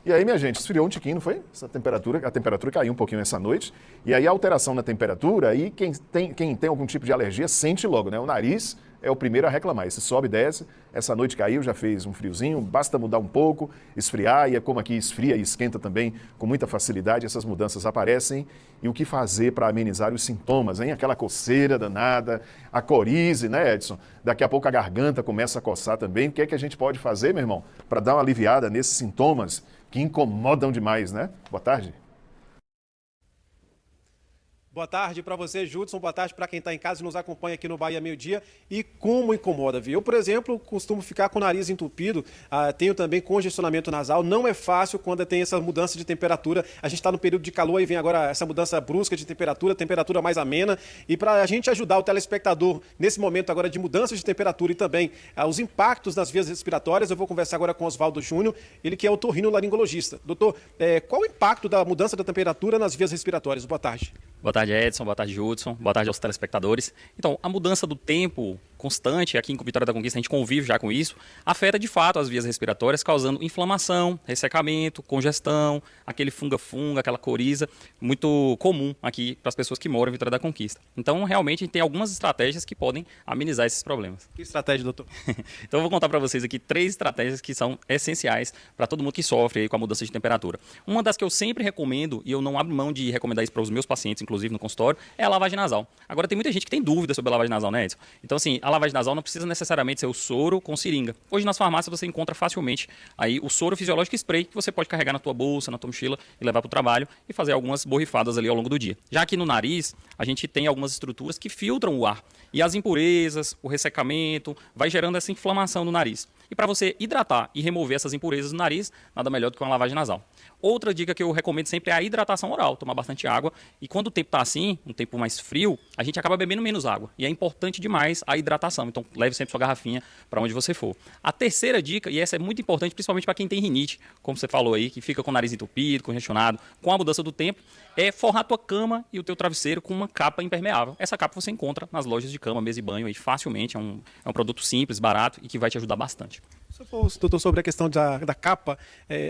E aí, minha gente, esfriou um tiquinho, não foi? A temperatura caiu um pouquinho essa noite. E aí a alteração na temperatura, aí quem tem algum tipo de alergia sente logo, né? O nariz é o primeiro a reclamar. Esse sobe e desce. Essa noite caiu, já fez um friozinho, basta mudar um pouco, esfriar, e é como aqui esfria e esquenta também com muita facilidade, essas mudanças aparecem. E o que fazer para amenizar os sintomas, hein? Aquela coceira danada, a corize, né, Edson? Daqui a pouco a garganta começa a coçar também. O que é que a gente pode fazer, meu irmão, para dar uma aliviada nesses sintomas que incomodam demais, né? Boa tarde. Boa tarde para você, Judson. Boa tarde para quem está em casa e nos acompanha aqui no Bahia Meio Dia. E como incomoda, viu? Eu, por exemplo, costumo ficar com o nariz entupido, tenho também congestionamento nasal. Não é fácil quando tem essa mudança de temperatura. A gente está no período de calor e vem agora essa mudança brusca de temperatura mais amena. E para a gente ajudar o telespectador nesse momento agora de mudança de temperatura e também os impactos nas vias respiratórias, eu vou conversar agora com Oswaldo Júnior, ele que é otorrinolaringologista. Doutor, qual o impacto da mudança da temperatura nas vias respiratórias? Boa tarde. Boa tarde, Edson. Boa tarde, Judson. Boa tarde aos telespectadores. Então, a mudança do tempo constante, aqui em Vitória da Conquista a gente convive já com isso, afeta de fato as vias respiratórias, causando inflamação, ressecamento, congestão, aquele funga-funga, aquela coriza, muito comum aqui para as pessoas que moram em Vitória da Conquista. Então, realmente, tem algumas estratégias que podem amenizar esses problemas. Que estratégia, doutor? Então, eu vou contar para vocês aqui 3 estratégias que são essenciais para todo mundo que sofre aí com a mudança de temperatura. Uma das que eu sempre recomendo, e eu não abro mão de recomendar isso para os meus pacientes, inclusive no consultório, é a lavagem nasal. Agora, tem muita gente que tem dúvida sobre a lavagem nasal, né, Edson? Então, assim, a lavagem nasal não precisa necessariamente ser o soro com seringa. Hoje, nas farmácias, você encontra facilmente aí o soro fisiológico spray, que você pode carregar na tua bolsa, na tua mochila e levar para o trabalho e fazer algumas borrifadas ali ao longo do dia. Já aqui no nariz, a gente tem algumas estruturas que filtram o ar. E as impurezas, o ressecamento, vai gerando essa inflamação no nariz. E para você hidratar e remover essas impurezas do nariz, nada melhor do que uma lavagem nasal. Outra dica que eu recomendo sempre é a hidratação oral, tomar bastante água. E quando o tempo está assim, um tempo mais frio, a gente acaba bebendo menos água. E é importante demais a hidratação. Então, leve sempre sua garrafinha para onde você for. A terceira dica, e essa é muito importante, principalmente para quem tem rinite, como você falou aí, que fica com o nariz entupido, congestionado, com a mudança do tempo, é forrar a tua cama e o teu travesseiro com uma capa impermeável. Essa capa você encontra nas lojas de cama, mesa e banho aí facilmente. É um produto simples, barato e que vai te ajudar bastante. Você falou, doutor, sobre a questão da capa,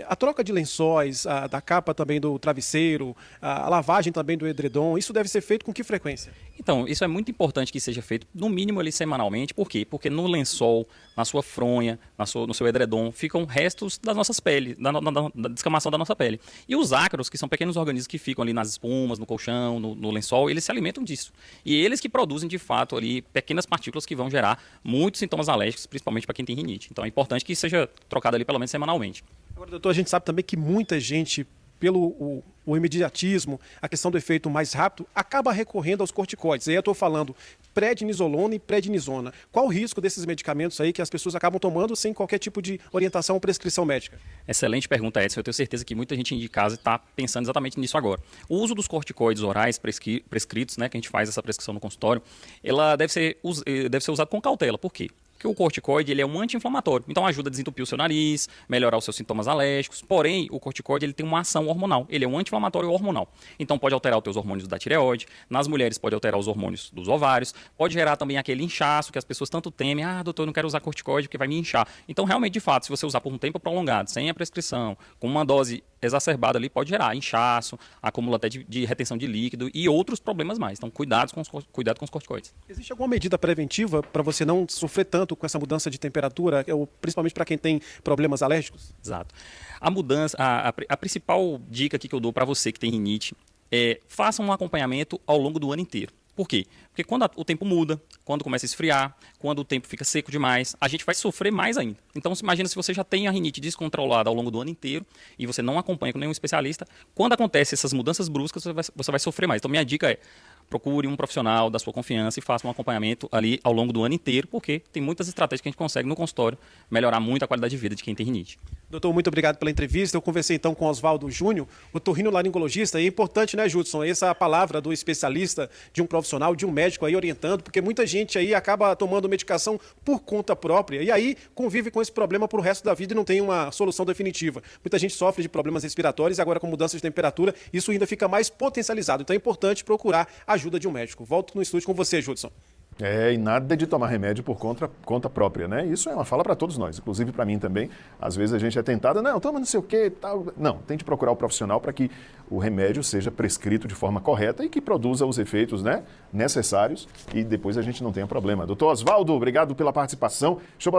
a troca de lençóis, da capa também do travesseiro, a lavagem também do edredom, isso deve ser feito com que frequência? Então, isso é muito importante que seja feito, no mínimo ali semanalmente. Por quê? Porque no lençol, na sua fronha, no seu edredom, ficam restos das nossas peles, da descamação da nossa pele. E os ácaros, que são pequenos organismos que ficam ali nas espumas, no colchão, no lençol, eles se alimentam disso. E eles que produzem, de fato, ali pequenas partículas que vão gerar muitos sintomas alérgicos, principalmente para quem tem rinite. Então, é importante que seja trocado ali pelo menos semanalmente. Agora, doutor, a gente sabe também que muita gente, pelo o imediatismo, a questão do efeito mais rápido, acaba recorrendo aos corticoides. Aí eu estou falando prednisolona e prednisona. Qual o risco desses medicamentos aí que as pessoas acabam tomando sem qualquer tipo de orientação ou prescrição médica? Excelente pergunta, Edson. Eu tenho certeza que muita gente de casa está pensando exatamente nisso agora. O uso dos corticoides orais prescritos, né, que a gente faz essa prescrição no consultório, ela deve ser usado com cautela. Por quê? Porque o corticoide ele é um anti-inflamatório, então ajuda a desentupir o seu nariz, melhorar os seus sintomas alérgicos. Porém, o corticoide ele tem uma ação hormonal, ele é um anti-inflamatório hormonal. Então pode alterar os teus hormônios da tireoide, nas mulheres pode alterar os hormônios dos ovários, pode gerar também aquele inchaço que as pessoas tanto temem. Ah, doutor, eu não quero usar corticoide porque vai me inchar. Então realmente, de fato, se você usar por um tempo prolongado, sem a prescrição, com uma dose exacerbada ali, pode gerar inchaço, acúmulo até de retenção de líquido e outros problemas mais. Então cuidado com os corticoides. Existe alguma medida preventiva para você não sofrer tanto com essa mudança de temperatura, principalmente para quem tem problemas alérgicos? Exato. A mudança, a principal dica aqui que eu dou para você que tem rinite é faça um acompanhamento ao longo do ano inteiro. Por quê? Porque quando o tempo muda, quando começa a esfriar, quando o tempo fica seco demais, a gente vai sofrer mais ainda. Então, imagina se você já tem a rinite descontrolada ao longo do ano inteiro e você não acompanha com nenhum especialista, quando acontecem essas mudanças bruscas, você vai sofrer mais. Então, minha dica é, procure um profissional da sua confiança e faça um acompanhamento ali ao longo do ano inteiro, porque tem muitas estratégias que a gente consegue no consultório melhorar muito a qualidade de vida de quem tem rinite. Doutor, muito obrigado pela entrevista. Eu conversei então com Oswaldo Júnior, otorrinolaringologista. E é importante, né, Judson, essa palavra do especialista, de um profissional, de um médico aí orientando, porque muita gente aí acaba tomando medicação por conta própria e aí convive com esse problema pro resto da vida e não tem uma solução definitiva. Muita gente sofre de problemas respiratórios e agora com mudança de temperatura, isso ainda fica mais potencializado. Então é importante procurar a ajuda de um médico. Volto no estúdio com você, Judson. E nada de tomar remédio por conta própria, né? Isso é uma fala para todos nós, inclusive para mim também. Às vezes a gente é tentado, não, toma não sei o quê, tal. Não, tem de procurar o profissional para que o remédio seja prescrito de forma correta e que produza os efeitos, né, necessários e depois a gente não tenha problema. Doutor Oswaldo, obrigado pela participação. Deixa eu